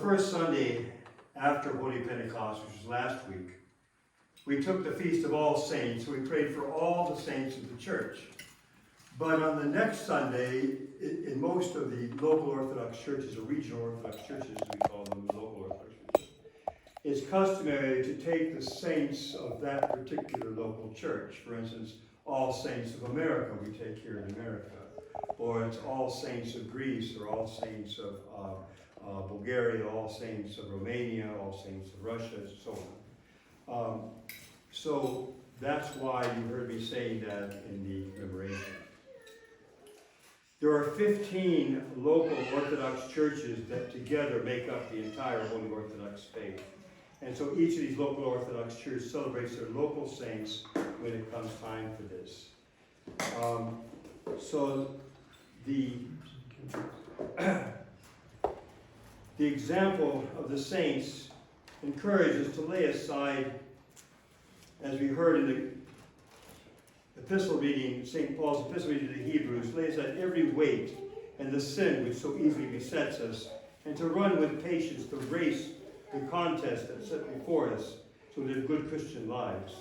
first Sunday after Holy Pentecost, which was last week, we took the Feast of All Saints. We prayed for all the saints of the church. But on the next Sunday, in most of the local Orthodox churches, or regional Orthodox churches, we call them local Orthodox churches, it's customary to take the saints of that particular local church. For instance, All Saints of America we take here in America. Or it's All Saints of Greece, or All Saints of Bulgaria, All Saints of Romania, All Saints of Russia, and so on. So that's why you heard me saying that in the commemoration. There are 15 local Orthodox churches that together make up the entire Holy Orthodox faith. And so each of these local Orthodox churches celebrates their local saints when it comes time for this. So the example of the saints encourages to lay aside, as we heard in the epistle reading, St. Paul's epistle reading to the Hebrews, lay aside every weight and the sin which so easily besets us, and to run with patience the race, the contest that's set before us, to live good Christian lives.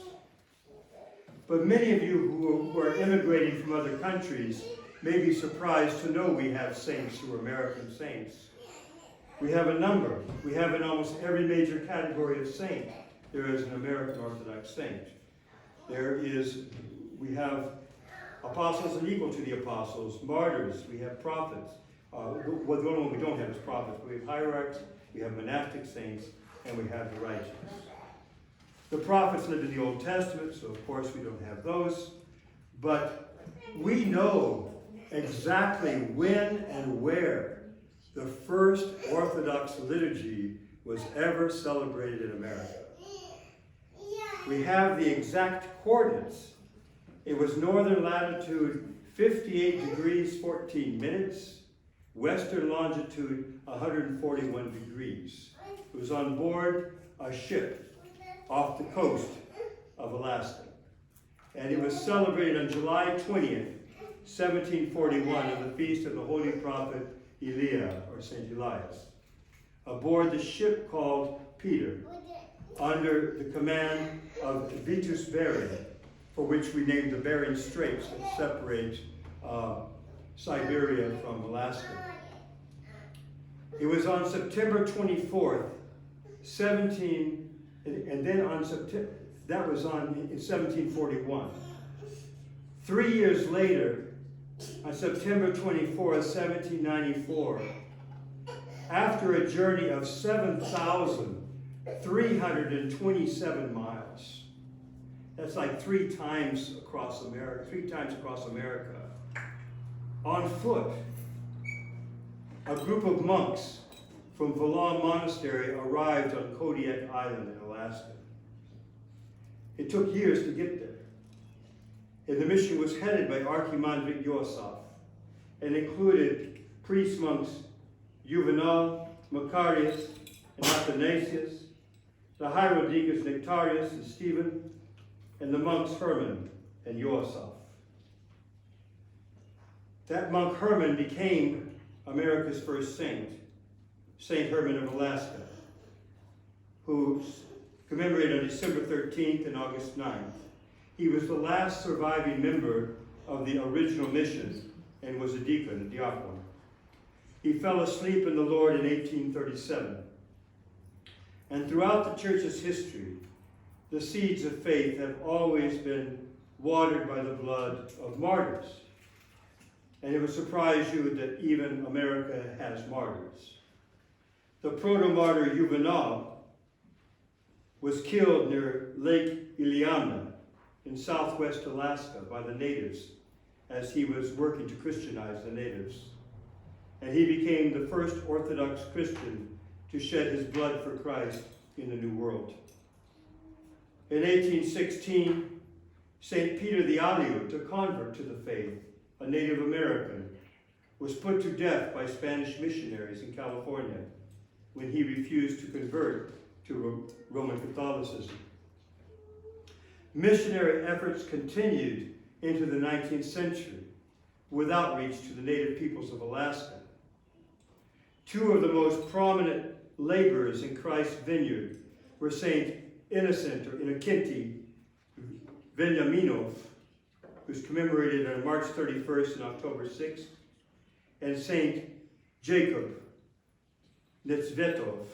But many of you who are immigrating from other countries may be surprised to know we have saints who are American saints. We have a number. We have in almost every major category of saint, there is an American Orthodox saint. We have apostles and equal to the apostles, martyrs, we have prophets. Well, the only one we don't have is prophets. We have hierarchs, we have monastic saints, and we have the righteous. The prophets lived in the Old Testament, so of course we don't have those. But we know exactly when and where the first Orthodox liturgy was ever celebrated in America. We have the exact coordinates. It was northern latitude 58 degrees 14 minutes, western longitude 141 degrees. It was on board a ship off the coast of Alaska. And it was celebrated on July 20th, 1741, on the feast of the Holy Prophet Eliah, or St. Elias, aboard the ship called Peter, under the command of Vitus Bering, for which we named the Bering Straits that separate Siberia from Alaska. It was on September 24th, that was in 1741. 3 years later, on September 24th, 1794, after a journey of 7,327 miles, that's like three times across America, on foot, a group of monks from Monastery arrived on Kodiak Island in Alaska. It took years to get there. And the mission was headed by Archimandrite Yosef and included priest monks Juvenal, Macarius, and Athanasius, the hierodicus Nectarius and Stephen, and the monks Herman and Yosef. That monk Herman became America's first saint, Saint Herman of Alaska, who's commemorated on December 13th and August 9th. He was the last surviving member of the original mission and was a deacon, a diaconate. He fell asleep in the Lord in 1837. And throughout the church's history, the seeds of faith have always been watered by the blood of martyrs. And it would surprise you that even America has martyrs. The proto-martyr Juvenal was killed near Lake Iliamna in southwest Alaska by the natives as he was working to Christianize the natives. And he became the first Orthodox Christian to shed his blood for Christ in the New World. In 1816, St. Peter the Aleut, a convert to the faith, a Native American, was put to death by Spanish missionaries in California when he refused to convert to Roman Catholicism. Missionary efforts continued into the 19th century with outreach to the native peoples of Alaska. Two of the most prominent laborers in Christ's vineyard were Saint Innocent or Innocenty Veniaminov, who's commemorated on March 31st and October 6th, and Saint Jacob Netsvetov,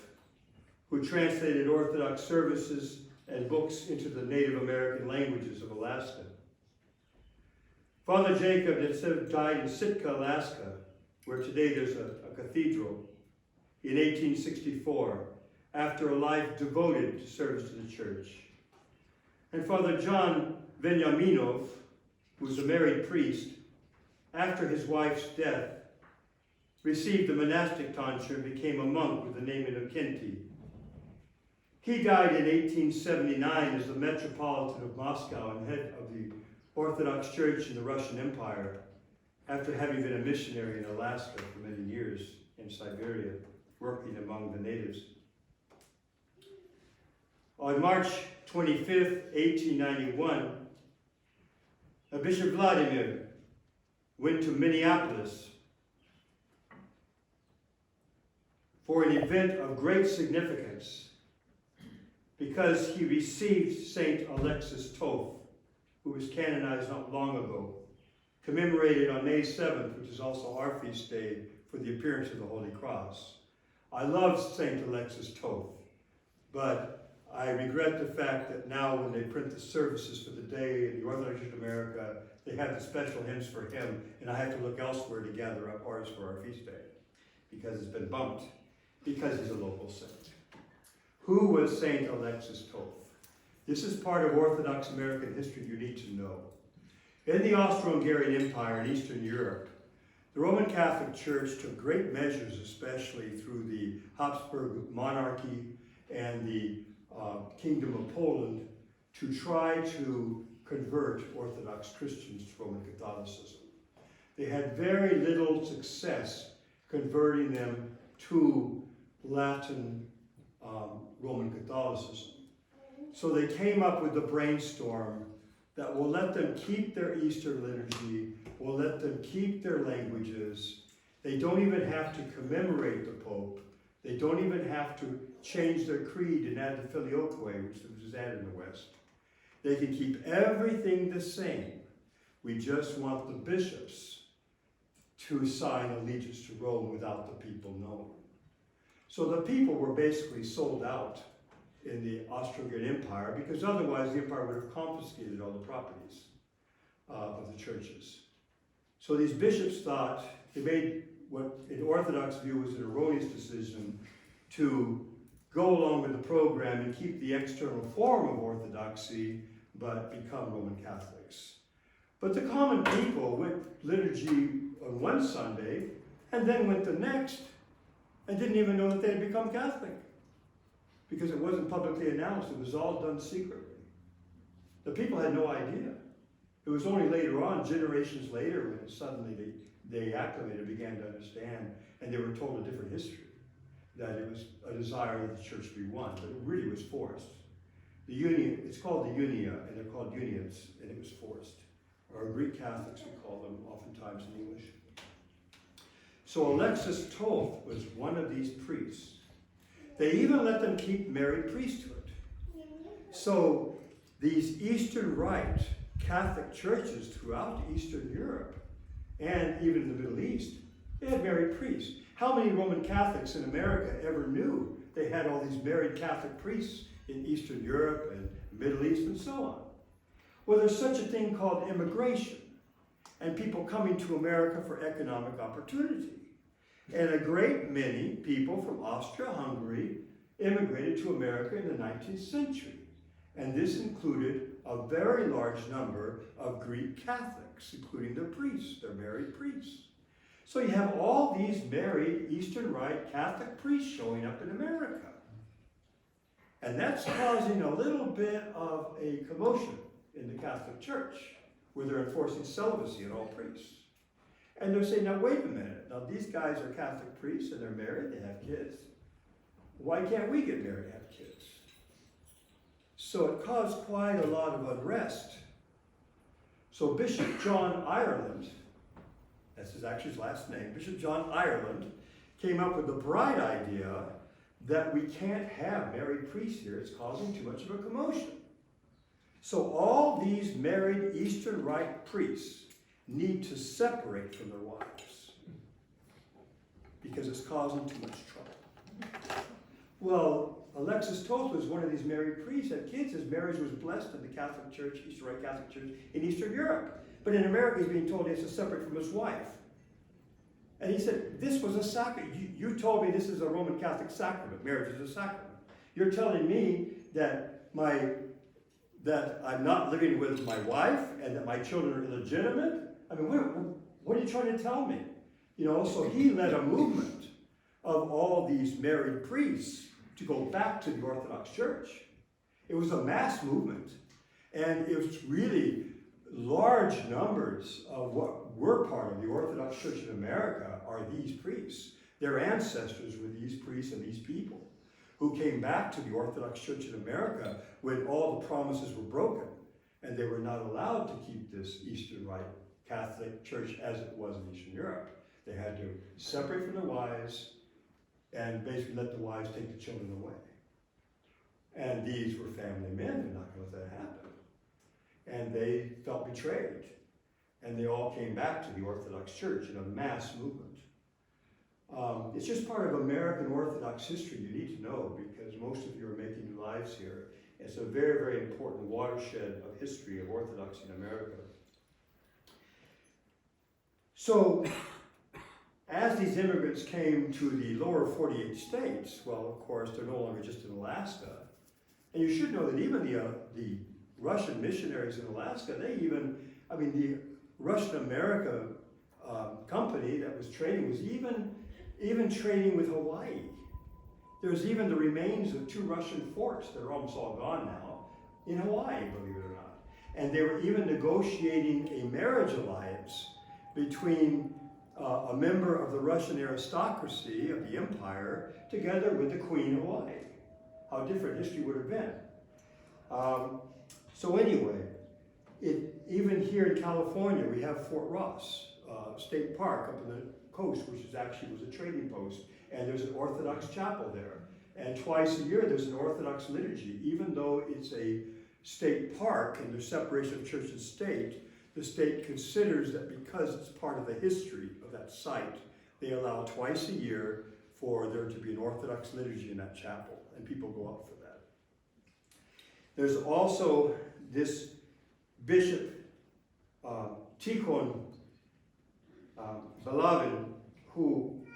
who translated Orthodox services and books into the Native American languages of Alaska. Father Jacob Netsvetov died in Sitka, Alaska, where today there's a cathedral, in 1864, after a life devoted to service to the church. And Father John Veniaminov, who was a married priest, after his wife's death, received the monastic tonsure and became a monk with the name Innocenty. He died in 1879 as the Metropolitan of Moscow and head of the Orthodox Church in the Russian Empire, after having been a missionary in Alaska for many years in Siberia, working among the natives. On March 25th, 1891, Bishop Vladimir went to Minneapolis for an event of great significance because he received Saint Alexis Toth, who was canonized not long ago, commemorated on May 7th, which is also our feast day for the appearance of the Holy Cross. I love Saint Alexis Toth, but I regret the fact that now when they print the services for the day in the Orthodox Church of America, they have the special hymns for him, and I have to look elsewhere to gather up ours for our feast day, because it's been bumped, because he's a local saint. Who was Saint Alexis Toth? This is part of Orthodox American history you need to know. In the Austro-Hungarian Empire in Eastern Europe, the Roman Catholic Church took great measures, especially through the Habsburg monarchy and the Kingdom of Poland, to try to convert Orthodox Christians to Roman Catholicism. They had very little success converting them to Latin Roman Catholicism. So they came up with the brainstorm that will let them keep their Easter liturgy, will let them keep their languages. They don't even have to commemorate the Pope. They don't even have to change their creed and add the filioque, which was added in the West. They can keep everything the same. We just want the bishops to sign allegiance to Rome without the people knowing. So the people were basically sold out in the Austro-Hungarian Empire, because otherwise the empire would have confiscated all the properties of the churches. So these bishops thought, they made what in Orthodox view was an erroneous decision to go along with the program and keep the external form of Orthodoxy, but become Roman Catholics. But the common people went liturgy on one Sunday, and then went the next, and didn't even know that they had become Catholic, because it wasn't publicly announced. It was all done secretly. The people had no idea. It was only later on, generations later, when suddenly they acclimated, began to understand, and they were told a different history, that it was a desire that the church be one, but it really was forced. The union, it's called the unia, and they're called unions, and it was forced. Or Greek Catholics, we call them oftentimes in English. So Alexis Toth was one of these priests. They even let them keep married priesthood. So these Eastern Rite Catholic churches throughout Eastern Europe and even in the Middle East, they had married priests. How many Roman Catholics in America ever knew they had all these married Catholic priests in Eastern Europe and Middle East and so on? Well, there's such a thing called immigration and people coming to America for economic opportunity. And a great many people from Austria-Hungary immigrated to America in the 19th century. And this included a very large number of Greek Catholics, including their priests, their married priests. So you have all these married Eastern Rite Catholic priests showing up in America. And that's causing a little bit of a commotion in the Catholic Church, where they're enforcing celibacy in all priests. And they're saying, now wait a minute, now these guys are Catholic priests and they're married, they have kids. Why can't we get married and have kids? So it caused quite a lot of unrest. So Bishop John Ireland, that's actually his last name, Bishop John Ireland, came up with the bright idea that we can't have married priests here. It's causing too much of a commotion. So all these married Eastern Rite priests need to separate from their wives because it's causing too much trouble. Well, Alexis Toth was one of these married priests, had kids. His marriage was blessed in the Catholic Church, Eastern Rite Catholic Church in Eastern Europe. But in America, he's being told he has to separate from his wife. And he said, this was a sacrament. You told me this is a Roman Catholic sacrament. Marriage is a sacrament. You're telling me that I'm not living with my wife and that my children are illegitimate? I mean, what are you trying to tell me? You know, so he led a movement of all these married priests to go back to the Orthodox Church. It was a mass movement. And it was really large numbers of what were part of the Orthodox Church in America are these priests. Their ancestors were these priests and these people who came back to the Orthodox Church in America when all the promises were broken and they were not allowed to keep this Eastern Rite Catholic Church as it was in Eastern Europe. They had to separate from their wives and basically let the wives take the children away. And these were family men who were not going to let that happen. And they felt betrayed. And they all came back to the Orthodox Church in a mass movement. It's just part of American Orthodox history you need to know because most of you are making your lives here. It's a very, very important watershed of history of Orthodoxy in America. So, as these immigrants came to the lower 48 states, well, of course, they're no longer just in Alaska. And you should know that even the Russian missionaries in Alaska, the Russian America company that was trading was even trading with Hawaii. There's even the remains of 2 Russian forts that are almost all gone now in Hawaii, believe it or not. And they were even negotiating a marriage alliance between a member of the Russian aristocracy of the empire together with the Queen of Hawaii. How different history would have been. So anyway, even here in California, we have Fort Ross State Park up on the coast, which was a trading post, and there's an Orthodox chapel there. And twice a year, there's an Orthodox liturgy. Even though it's a state park and there's separation of church and state, the state considers that because it's part of the history of that site, they allow twice a year for there to be an Orthodox liturgy in that chapel, and people go up for that. There's also this Bishop Tikhon Balavin, who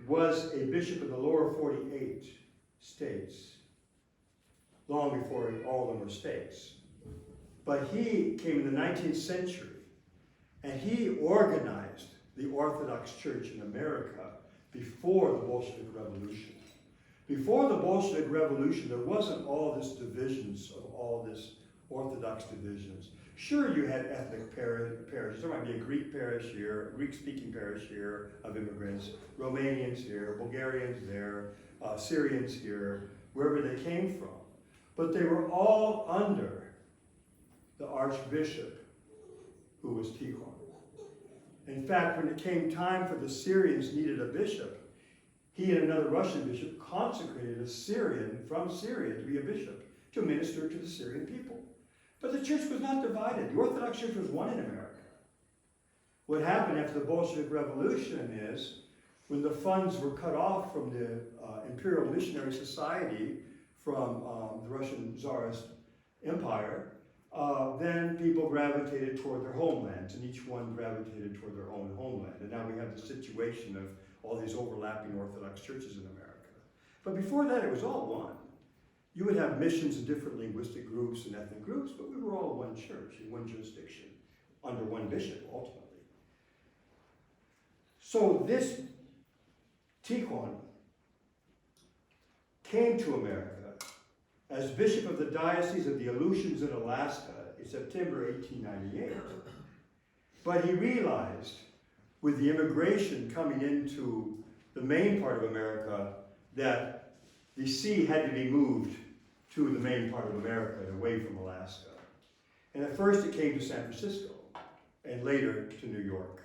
was a bishop in the lower 48 states, long before all of them were states. But he came in the 19th century, and he organized the Orthodox Church in America before the Bolshevik Revolution. Before the Bolshevik Revolution, there wasn't all this divisions of all this Orthodox divisions. Sure, you had ethnic parishes. There might be a Greek parish here, a Greek-speaking parish here of immigrants, Romanians here, Bulgarians there, Syrians here, wherever they came from. But they were all under the Archbishop, who was Tikhon. In fact, when it came time for the Syrians needed a bishop, he and another Russian bishop consecrated a Syrian from Syria to be a bishop, to minister to the Syrian people. But the church was not divided. The Orthodox Church was one in America. What happened after the Bolshevik Revolution is, when the funds were cut off from the Imperial Missionary Society from the Russian Tsarist Empire, then people gravitated toward their homelands, and each one gravitated toward their own homeland. And now we have the situation of all these overlapping Orthodox churches in America. But before that, it was all one. You would have missions in different linguistic groups and ethnic groups, but we were all one church in one jurisdiction, under one bishop, ultimately. So this Tikhon came to America as bishop of the Diocese of the Aleutians in Alaska in September 1898. But he realized, with the immigration coming into the main part of America, that the sea had to be moved to the main part of America and away from Alaska. And at first it came to San Francisco, and later to New York.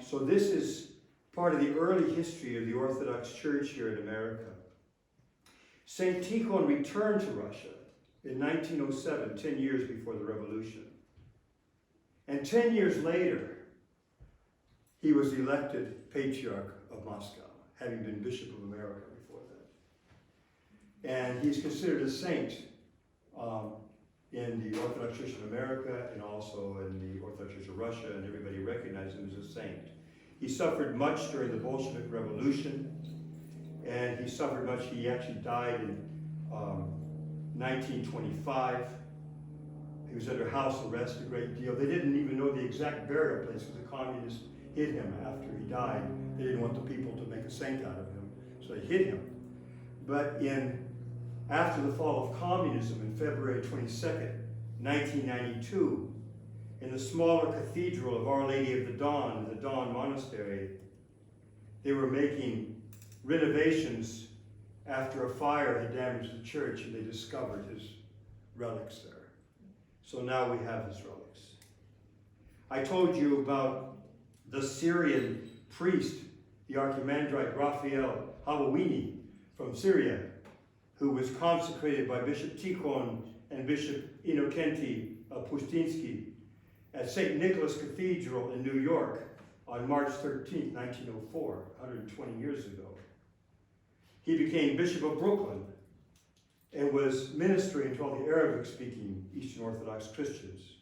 So this is part of the early history of the Orthodox Church here in America. St. Tikhon returned to Russia in 1907, 10 years before the revolution. And 10 years later, he was elected Patriarch of Moscow, having been Bishop of America before that. And he's considered a saint in the Orthodox Church of America and also in the Orthodox Church of Russia, and everybody recognized him as a saint. He suffered much during the Bolshevik Revolution, and he suffered much. He actually died in 1925. He was under house arrest a great deal. They didn't even know the exact burial place because the communists hid him after he died. They didn't want the people to make a saint out of him, so they hid him. But after the fall of communism in February 22nd, 1992, in the smaller cathedral of Our Lady of the Dawn, the Dawn Monastery, they were making renovations after a fire had damaged the church, and they discovered his relics there. So now we have his relics. I told you about the Syrian priest, the Archimandrite Raphael Hawawini from Syria, who was consecrated by Bishop Tikhon and Bishop Innocenti Pustinsky at St. Nicholas Cathedral in New York on March 13, 1904, 120 years ago. He became Bishop of Brooklyn and was ministering to all the Arabic-speaking Eastern Orthodox Christians,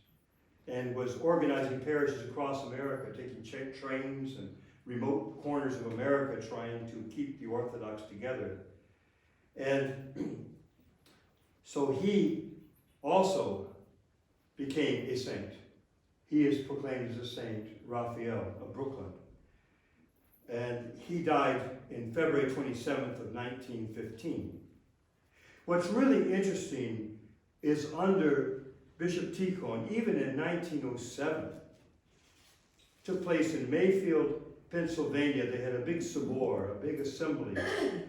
and was organizing parishes across America, taking trains and remote corners of America, trying to keep the Orthodox together. And so he also became a saint. He is proclaimed as a saint, Raphael of Brooklyn. And he died in February 27th of 1915. What's really interesting is under Bishop Tikhon, even in 1907, took place in Mayfield, Pennsylvania. They had a big sabor, a big assembly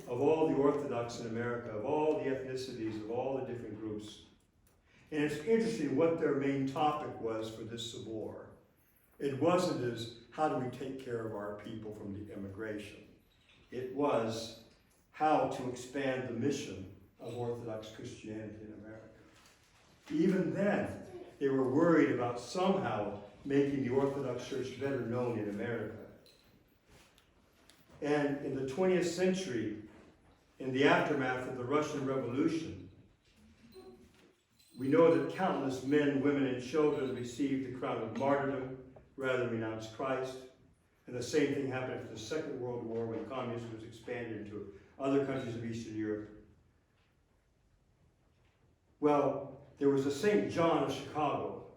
of all the Orthodox in America, of all the ethnicities, of all the different groups. And it's interesting what their main topic was for this sabor. It wasn't as, how do we take care of our people from the immigration? It was how to expand the mission of Orthodox Christianity in America. Even then, they were worried about somehow making the Orthodox Church better known in America. And in the 20th century, in the aftermath of the Russian Revolution, we know that countless men, women, and children received the crown of martyrdom rather than renounce Christ. And the same thing happened after the Second World War, when communism was expanded into other countries of Eastern Europe. Well, there was a St. John of Chicago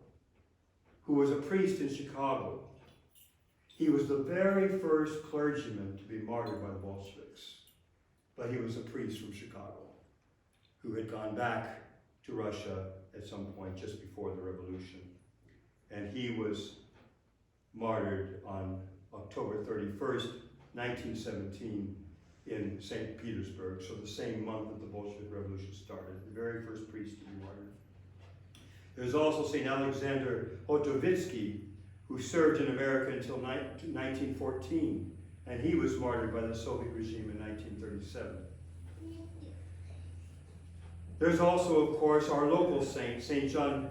who was a priest in Chicago. He was the very first clergyman to be martyred by the Bolsheviks, but he was a priest from Chicago who had gone back to Russia at some point just before the revolution. And he was martyred on October 31st, 1917 in St. Petersburg, so the same month that the Bolshevik Revolution started, the very first priest to be martyred. There's also St. Alexander Hotovitsky, who served in America until 1914, and he was martyred by the Soviet regime in 1937. There's also, of course, our local saint, St. John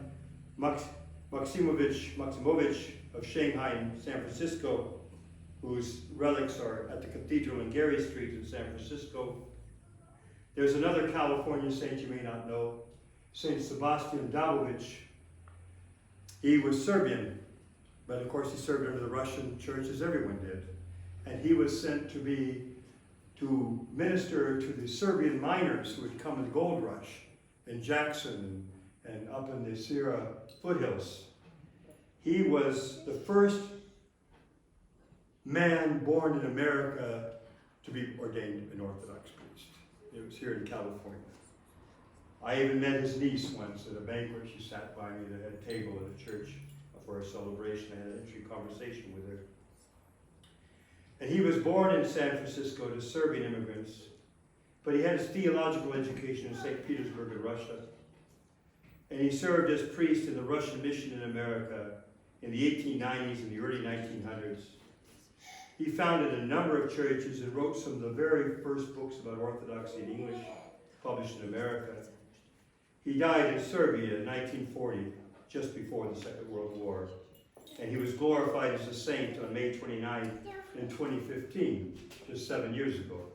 Maximovich of Shanghai and San Francisco, whose relics are at the cathedral in Gary Street in San Francisco. There's another California saint you may not know, St. Sebastian Dabovich. He was Serbian, but of course he served under the Russian church, as everyone did. And he was sent to minister to the Serbian miners who had come in the gold rush in Jackson and up in the Sierra foothills. He was the first man born in America to be ordained an Orthodox priest. It was here in California. I even met his niece once at a banquet. She sat by me at a table at a church for a celebration. I had an interesting conversation with her. And he was born in San Francisco to Serbian immigrants, but he had his theological education in St. Petersburg in Russia. And he served as priest in the Russian mission in America in the 1890s and the early 1900s. He founded a number of churches and wrote some of the very first books about Orthodoxy in English, published in America. He died in Serbia in 1940, just before the Second World War. And he was glorified as a saint on May 29th in 2015, just 7 years ago.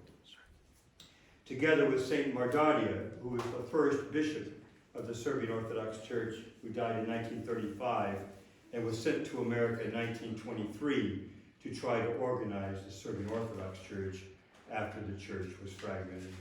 Together with Saint Margarita, who was the first bishop of the Serbian Orthodox Church, who died in 1935 and was sent to America in 1923 to try to organize the Serbian Orthodox Church after the church was fragmented.